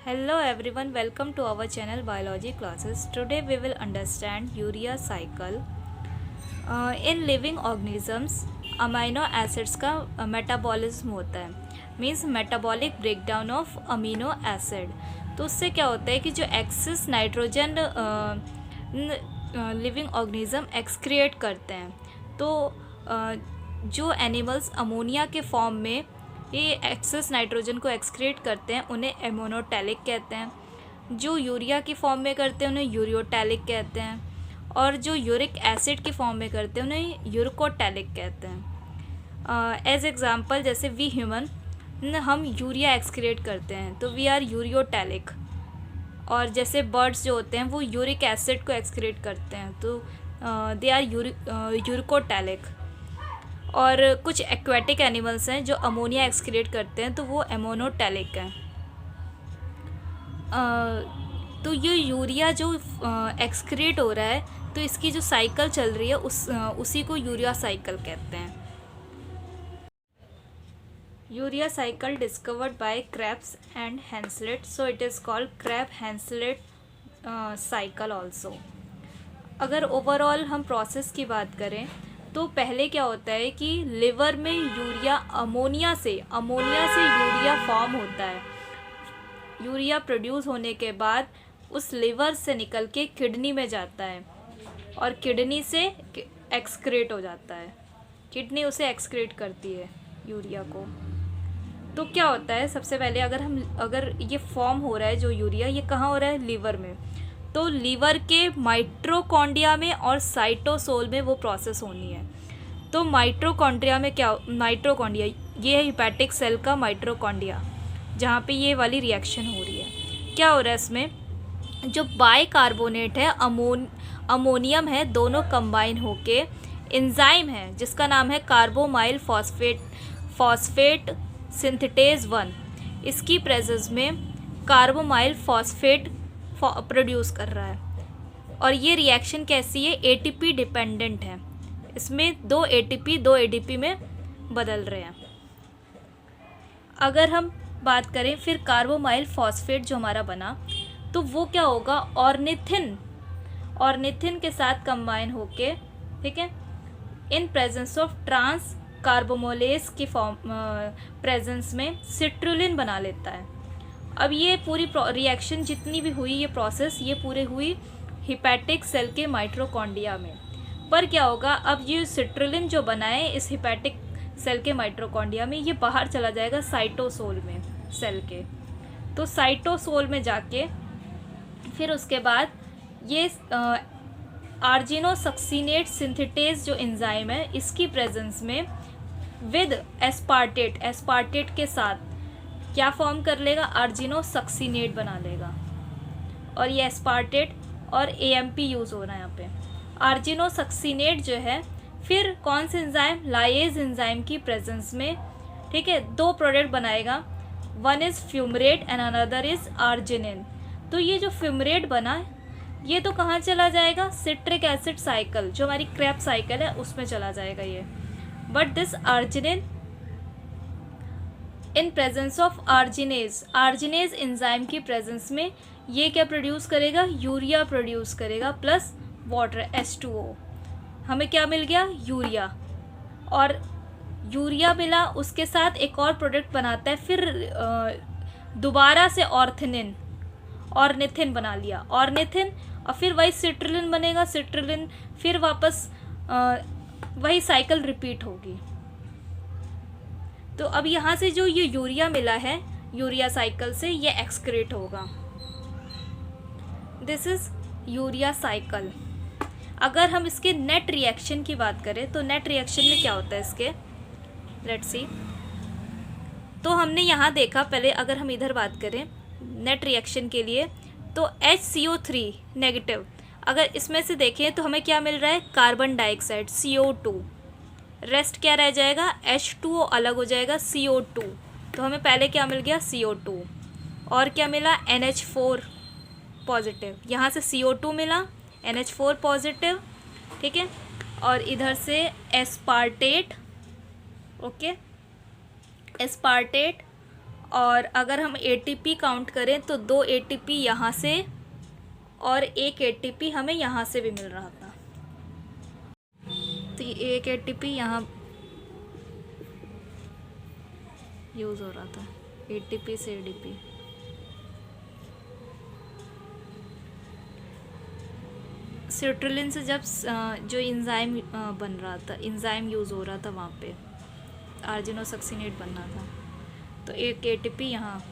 Hello everyone, welcome to our channel Biology Classes. Today we will understand urea cycle. In living organisms, amino acids का metabolism होता है, means metabolic breakdown of amino acid. तो उससे क्या होता है कि जो excess nitrogen living organism excrete करते हैं, तो जो एनिमल्स अमोनिया के फॉर्म में ये एक्सेस नाइट्रोजन को एक्सक्रिएट करते हैं उन्हें एमोनोटैलिक कहते हैं। जो यूरिया की फॉर्म में करते हैं उन्हें यूरियोटैलिक कहते हैं, और जो यूरिक एसिड की फॉर्म में करते हैं उन्हें यूरिकोटैलिक कहते हैं। एज एग्जांपल, जैसे वी ह्यूमन हम यूरिया एक्सक्रिएट करते हैं तो वी आर यूरियोटैलिक, और जैसे बर्ड्स जो होते हैं वो यूरिक एसिड को एक्सक्रिएट करते हैं तो दे आर यूरिकोटैलिक। और कुछ एक्वेटिक एनिमल्स हैं जो अमोनिया एक्सक्रिएट करते हैं तो वो एमोनोटैलिक हैं। तो ये यूरिया जो एक्सक्रिएट हो रहा है तो इसकी जो साइकिल चल रही है उसी को यूरिया साइकिल कहते हैं। Urea cycle discovered by Krebs and Henseleit, so it is called Kreb Henseleit cycle also. अगर ओवरऑल हम प्रोसेस की बात करें तो पहले क्या होता है कि लिवर में अमोनिया से यूरिया फॉर्म होता है। यूरिया प्रोड्यूस होने के बाद उस लिवर से निकल के किडनी में जाता है और किडनी से एक्सक्रीट हो जाता है। किडनी उसे एक्सक्रीट करती है यूरिया को। तो क्या होता है, सबसे पहले अगर ये फॉर्म हो रहा है जो यूरिया, ये कहाँ हो रहा है? लिवर में। तो लीवर के माइटोकॉन्ड्रिया में और साइटोसोल में वो प्रोसेस होनी है। तो माइटोकॉन्ड्रिया में माइटोकॉन्ड्रिया ये है हिपैटिक सेल का माइटोकॉन्ड्रिया, जहाँ पे ये वाली रिएक्शन हो रही है। क्या हो रहा है इसमें? जो बाइकार्बोनेट है, अमोनियम है, दोनों कंबाइन होके एंजाइम है जिसका नाम है कार्बोमाइल फॉस्फेट सिंथेटेज 1, इसकी प्रेजेंस में कार्बोमाइल फॉस्फेट प्रोड्यूस कर रहा है। और ये रिएक्शन कैसी है? एटीपी डिपेंडेंट है। इसमें दो एटीपी में बदल रहे हैं। अगर हम बात करें फिर कार्बोमाइल फॉस्फेट जो हमारा बना, तो वो क्या होगा? ऑर्निथिन के साथ कंबाइन होके, ठीक है, इन प्रेजेंस ऑफ ट्रांस कार्बोमोलेस की फॉर्म प्रेजेंस में सिट्रुलिन बना लेता है। अब ये पूरी रिएक्शन जितनी भी हुई, ये प्रोसेस ये पूरी हुई हिपैटिक सेल के माइटोकॉन्ड्रिया में। पर क्या होगा, अब ये सिट्रुलिन जो बना है इस हिपैटिक सेल के माइटोकॉन्ड्रिया में, ये बाहर चला जाएगा साइटोसोल में सेल के। तो साइटोसोल में जाके फिर उसके बाद ये आर्जिनोसक्सीनेट सिंथेटेज जो एंजाइम है, इसकी प्रेजेंस में विद एस्पार्टेट के साथ क्या फॉर्म कर लेगा? आर्जिनोसक्सीनेट बना लेगा। और ये एस्पार्टेट और AMP यूज़ हो रहा है यहाँ पे। आर्जिनोसक्सीनेट जो है फिर कौन से एंजाइम? लाइएज एंजाइम की प्रेजेंस में, ठीक है, दो प्रोडक्ट बनाएगा। One is fumarate and another is arginine. तो ये जो फ्यूमरेट बना ये तो कहाँ चला जाएगा? सिट्रिक एसिड साइकिल, जो हमारी क्रेब साइकिल है उसमें चला जाएगा ये। But this arginine in presence of arginase enzyme की प्रेजेंस में ये क्या प्रोड्यूस करेगा? यूरिया प्रोड्यूस करेगा प्लस वाटर H2O। हमें क्या मिल गया? यूरिया। और यूरिया मिला, उसके साथ एक और प्रोडक्ट बनाता है फिर दोबारा से ऑर्निथिन बना लिया, ऑर्निथिन, और फिर वही सिट्रुलिन बनेगा, सिट्रुलिन, फिर वापस वही साइकिल रिपीट होगी। तो अब यहाँ से जो ये यूरिया मिला है यूरिया साइकिल से, ये एक्सक्रीट होगा। This is urea cycle. अगर हम इसके नेट रिएक्शन की बात करें तो नेट रिएक्शन में क्या होता है इसके, लेट्स सी। तो हमने यहाँ देखा, पहले अगर हम इधर बात करें नेट रिएक्शन के लिए, तो HCO3 नेगेटिव, अगर इसमें से देखें तो हमें क्या मिल रहा है? Carbon dioxide CO2। रेस्ट क्या रह जाएगा? H2O अलग हो जाएगा, CO2। तो हमें पहले क्या मिल गया? CO2। और क्या मिला? NH4 positive. यहाँ से CO2 मिला, NH4 पॉजिटिव, ठीक है, और इधर से एस्पार्टेट, ओके, एस्पार्टेट और अगर हम एटीपी काउंट करें तो 2 एटीपी यहाँ से और 1 एटीपी हमें यहाँ से भी मिल रहा था। तो ये 1 एटीपी यहाँ यूज़ हो रहा था, एटीपी से एडीपी। सिट्रुलिन से जब जो एंजाइम बन रहा था, एंजाइम यूज़ हो रहा था, वहाँ पे आर्जिनोसक्सिनेट बनना था, तो 1 एटीपी यहाँ।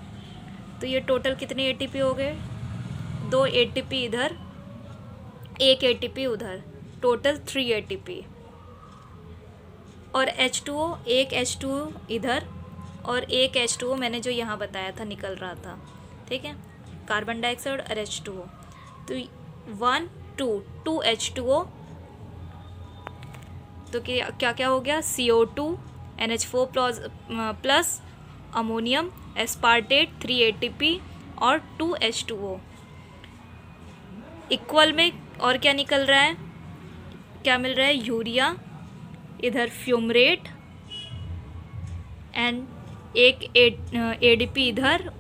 तो ये टोटल कितने एटीपी हो गए? 2 एटीपी इधर, 1 एटीपी उधर, टोटल 3 एटीपी। और H2O, 1 H2O इधर और 1 H2O मैंने जो यहाँ बताया था निकल रहा था, ठीक है, कार्बन डाइऑक्साइड और H2O। तो 1 2 H2O, तो क्या क्या हो गया? CO2, NH4 plus ammonium, aspartate, 3 ATP और 2 H2O। इक्वल में और क्या निकल रहा है? क्या मिल रहा है? यूरिया, इधर फ्यूमरेट एंड 1 ADP इधर,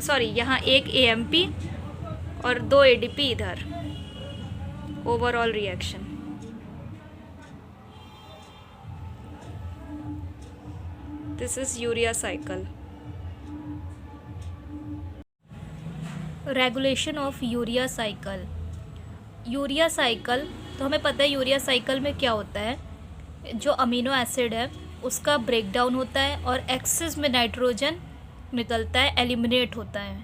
सॉरी यहाँ 1 AMP और 2 ADP इधर। Overall reaction. This is urea cycle. Regulation of urea cycle. Urea cycle, तो हमें पता है यूरिया साइकिल में क्या होता है, जो अमीनो एसिड है उसका ब्रेकडाउन होता है और एक्सेस में नाइट्रोजन निकलता है, एलिमिनेट होता है।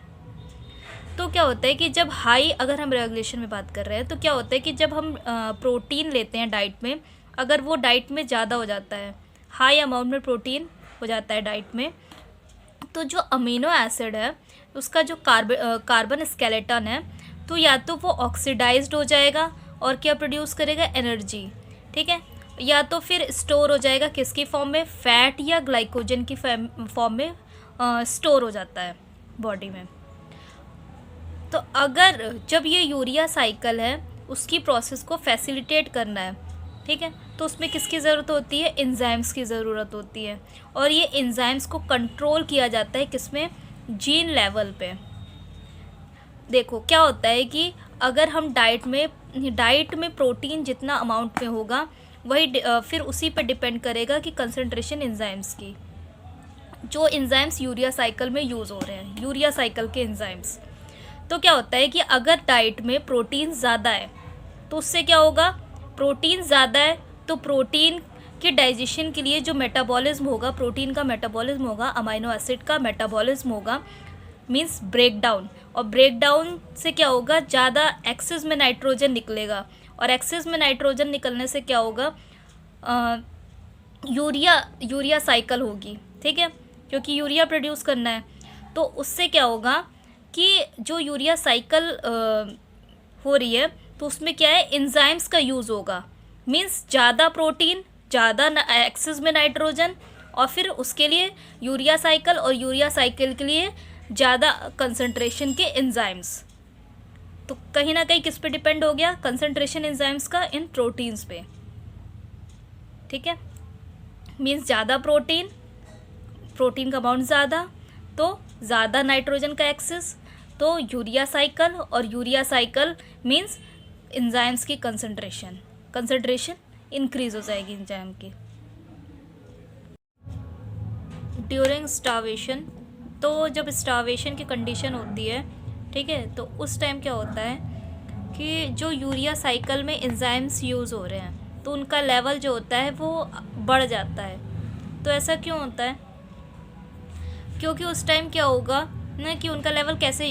तो क्या होता है कि जब हाई, अगर हम रेगुलेशन में बात कर रहे हैं, तो क्या होता है कि जब हम प्रोटीन लेते हैं डाइट में, अगर वो डाइट में ज़्यादा हो जाता है, हाई अमाउंट में प्रोटीन हो जाता है डाइट में, तो जो अमीनो एसिड है उसका जो कार्बन स्केलेटन है, तो या तो वो ऑक्सीडाइज्ड हो जाएगा और क्या प्रोड्यूस करेगा? एनर्जी, ठीक है, या तो फिर स्टोर हो जाएगा किसकी फॉर्म में? फैट या ग्लाइकोजन की फॉर्म में स्टोर हो जाता है बॉडी में। तो अगर जब ये यूरिया साइकिल है उसकी प्रोसेस को फैसिलिटेट करना है, ठीक है, तो उसमें किसकी ज़रूरत होती है? एंजाइम्स की ज़रूरत होती है। और ये एंजाइम्स को कंट्रोल किया जाता है किसमें? जीन लेवल पे। देखो क्या होता है कि अगर हम डाइट में प्रोटीन जितना अमाउंट में होगा वही फिर उसी पे डिपेंड करेगा कि कंसंट्रेशन एंजाइम्स की, जो एंजाइम्स यूरिया साइकिल में यूज़ हो रहे हैं, यूरिया साइकिल के एंजाइम्स। तो क्या होता है कि अगर डाइट में प्रोटीन ज़्यादा है तो उससे क्या होगा? प्रोटीन ज़्यादा है तो प्रोटीन के डाइजेशन के लिए जो मेटाबॉलिज्म होगा, प्रोटीन का मेटाबॉलिज्म होगा, अमाइनो एसिड का मेटाबॉलिज्म होगा, मींस ब्रेकडाउन। और ब्रेकडाउन से क्या होगा? ज़्यादा एक्सेस में नाइट्रोजन निकलेगा और एक्सेस में नाइट्रोजन निकलने से क्या होगा? यूरिया साइकिल होगी, ठीक है, क्योंकि यूरिया प्रोड्यूस करना है। तो उससे क्या होगा कि जो यूरिया साइकिल हो रही है तो उसमें क्या है? एंजाइम्स का यूज़ होगा, मींस ज़्यादा प्रोटीन, ज़्यादा एक्सेस में नाइट्रोजन, और फिर उसके लिए यूरिया साइकिल, और यूरिया साइकिल के लिए ज़्यादा कंसंट्रेशन के एंजाइम्स। तो कहीं ना कहीं किस पे डिपेंड हो गया? कंसंट्रेशन एंजाइम्स का इन प्रोटीन्स पे, ठीक है, मींस ज़्यादा प्रोटीन का अमाउंट ज़्यादा, तो ज़्यादा नाइट्रोजन का एक्सेस, तो यूरिया साइकिल, और यूरिया साइकिल मींस एंजाइम्स की कंसंट्रेशन इंक्रीज हो जाएगी एंजाइम की। ड्यूरिंग स्टार्वेशन, तो जब स्टार्वेशन की कंडीशन होती है, ठीक है, तो उस टाइम क्या होता है कि जो यूरिया साइकिल में एंजाइम्स यूज़ हो रहे हैं तो उनका लेवल जो होता है वो बढ़ जाता है। तो ऐसा क्यों होता है? क्योंकि उस टाइम क्या होगा ना कि उनका लेवल कैसे,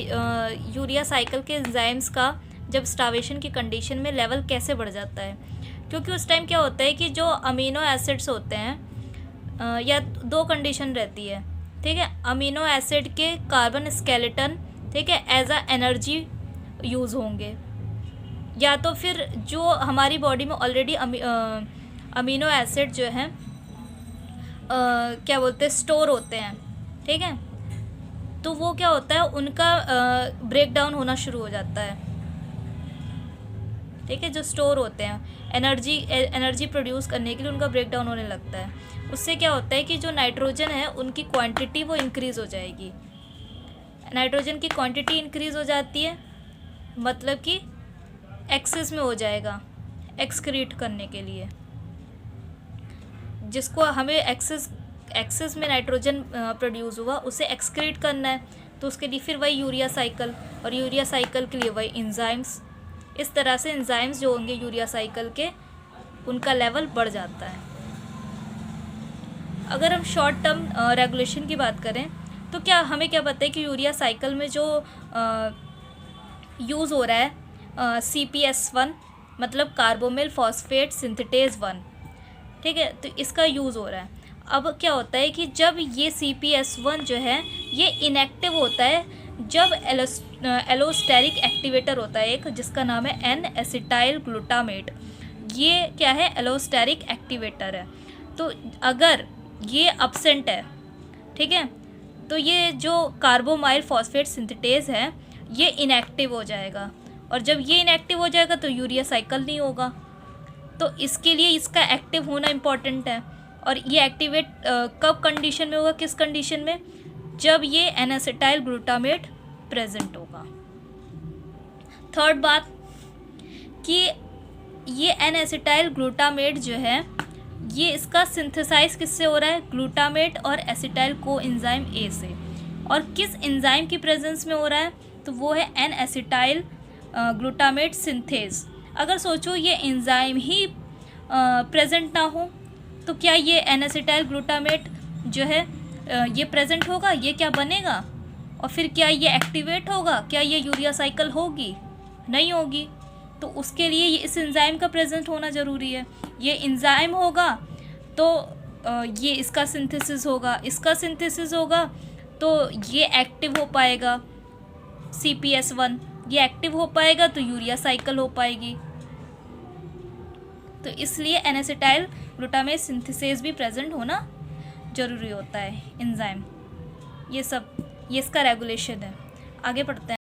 यूरिया साइकिल के एंजाइम्स का जब स्टार्वेशन की कंडीशन में लेवल कैसे बढ़ जाता है? क्योंकि उस टाइम क्या होता है कि जो अमीनो एसिड्स होते हैं, या 2 कंडीशन रहती है, ठीक है, अमीनो एसिड के कार्बन स्केलेटन, ठीक है, एज अ एनर्जी यूज़ होंगे, या तो फिर जो हमारी बॉडी में ऑलरेडी अमीनो एसिड जो हैं क्या बोलते हैं, स्टोर होते हैं, ठीक है, तो वो क्या होता है, उनका ब्रेक डाउन होना शुरू हो जाता है, ठीक है, जो स्टोर होते हैं एनर्जी प्रोड्यूस करने के लिए उनका ब्रेक डाउन होने लगता है। उससे क्या होता है कि जो नाइट्रोजन है उनकी क्वांटिटी वो इंक्रीज़ हो जाएगी। नाइट्रोजन की क्वांटिटी इंक्रीज़ हो जाती है, मतलब कि एक्सेस में हो जाएगा एक्सक्रीट करने के लिए, जिसको हमें एक्सेस में नाइट्रोजन प्रोड्यूस हुआ उसे एक्सक्रीट करना है, तो उसके लिए फिर वही यूरिया साइकिल, और यूरिया साइकिल के लिए वही एंजाइम्स। इस तरह से एंजाइम्स जो होंगे यूरिया साइकिल के, उनका लेवल बढ़ जाता है। अगर हम शॉर्ट टर्म रेगुलेशन की बात करें तो क्या हमें क्या पता है कि यूरिया साइकिल में जो यूज़ हो रहा है CPS1, मतलब कार्बोमिल फॉस्फेट सिंथेटेज 1, ठीक है, तो इसका यूज़ हो रहा है। अब क्या होता है कि जब ये CPS1 जो है ये इनएक्टिव होता है, जब एलोस्टेरिक एक्टिवेटर होता है एक, जिसका नाम है N-एसिटाइल ग्लूटामेट। ये क्या है? एलोस्टेरिक एक्टिवेटर है। तो अगर ये अब्सेंट है, ठीक है, तो ये जो कार्बोमाइल फॉस्फेट सिंथेटेज है ये इनएक्टिव हो जाएगा, और जब ये इनएक्टिव हो जाएगा तो यूरिया साइकिल नहीं होगा। तो इसके लिए इसका एक्टिव होना इम्पॉर्टेंट है। और ये एक्टिवेट कब कंडीशन में होगा, किस कंडीशन में? जब ये N-एसिटाइल ग्लूटामेट प्रेजेंट होगा। थर्ड बात कि ये N-एसिटाइल ग्लूटामेट जो है ये इसका सिंथेसाइज किससे हो रहा है? ग्लूटामेट और एसिटाइल को एंजाइम A से। और किस एंजाइम की प्रेजेंस में हो रहा है? तो वो है N-एसिटाइल ग्लूटामेट सिंथेज। अगर सोचो ये एंजाइम ही प्रेजेंट ना हो तो क्या ये N-एसिटाइल ग्लूटामेट जो है ये प्रेजेंट होगा? ये क्या बनेगा? और फिर क्या ये एक्टिवेट होगा? क्या ये यूरिया साइकिल होगी? नहीं होगी। तो उसके लिए ये इस एंजाइम का प्रेजेंट होना ज़रूरी है। ये एंजाइम होगा तो ये इसका सिंथेसिस होगा, इसका सिंथेसिस होगा तो ये एक्टिव हो पाएगा CPS1, ये एक्टिव हो पाएगा तो यूरिया साइकिल हो पाएगी। तो इसलिए N-एसिटाइल ग्लूटामेट सिंथेसिस भी प्रेजेंट होना ज़रूरी होता है एंजाइम। ये इसका रेगुलेशन है। आगे पढ़ते हैं।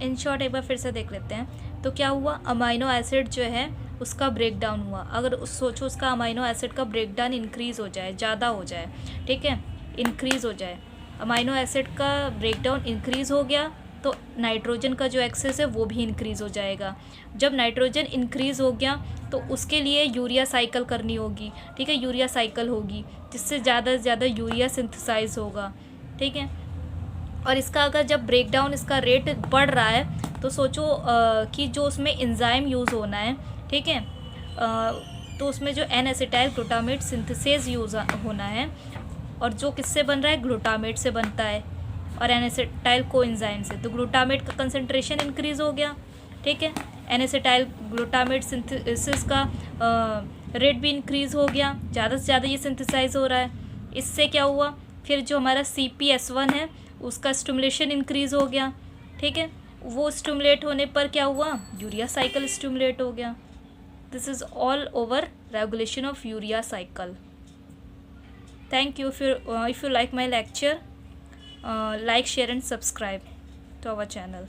इन शॉर्ट एक बार फिर से देख लेते हैं। तो क्या हुआ? अमाइनो एसिड जो है उसका ब्रेक डाउन हुआ। अगर सोचो उसका अमाइनो एसिड का ब्रेक डाउन इंक्रीज़ हो जाए, ज़्यादा हो जाए, ठीक है, इंक्रीज़ हो जाए, अमाइनो एसिड का ब्रेक डाउन इंक्रीज़ हो गया तो नाइट्रोजन का जो एक्सेस है वो भी इंक्रीज़ हो जाएगा। जब नाइट्रोजन इंक्रीज़ हो गया तो उसके लिए यूरिया साइकिल करनी होगी, ठीक है, यूरिया साइकिल होगी जिससे ज़्यादा से ज़्यादा यूरिया सिंथेसाइज होगा, ठीक है। और इसका अगर जब ब्रेक डाउन इसका रेट बढ़ रहा है तो सोचो कि जो उसमें एंजाइम यूज़ होना है, ठीक है, तो उसमें जो N-एसिटाइल ग्लूटामेट सिंथेसिस यूज़ होना है, और जो किससे बन रहा है? ग्लूटामेट से बनता है और N-एसिटाइल को एंजाइम से। तो ग्लूटामेट का कंसंट्रेशन इंक्रीज़ हो गया, ठीक है, N-एसिटाइल ग्लूटामेट सिंथेसिस का रेट भी इंक्रीज़ हो गया, ज़्यादा से ज़्यादा ये सिंथेसाइज हो रहा है। इससे क्या हुआ? फिर जो हमारा CPS1 है उसका स्टिमुलेशन इंक्रीज़ हो गया, ठीक है, वो स्टिमुलेट होने पर क्या हुआ? यूरिया साइकिल स्टिमुलेट हो गया। This is all over regulation of urea cycle. Thank you. If you like my lecture, like, share and subscribe to our channel.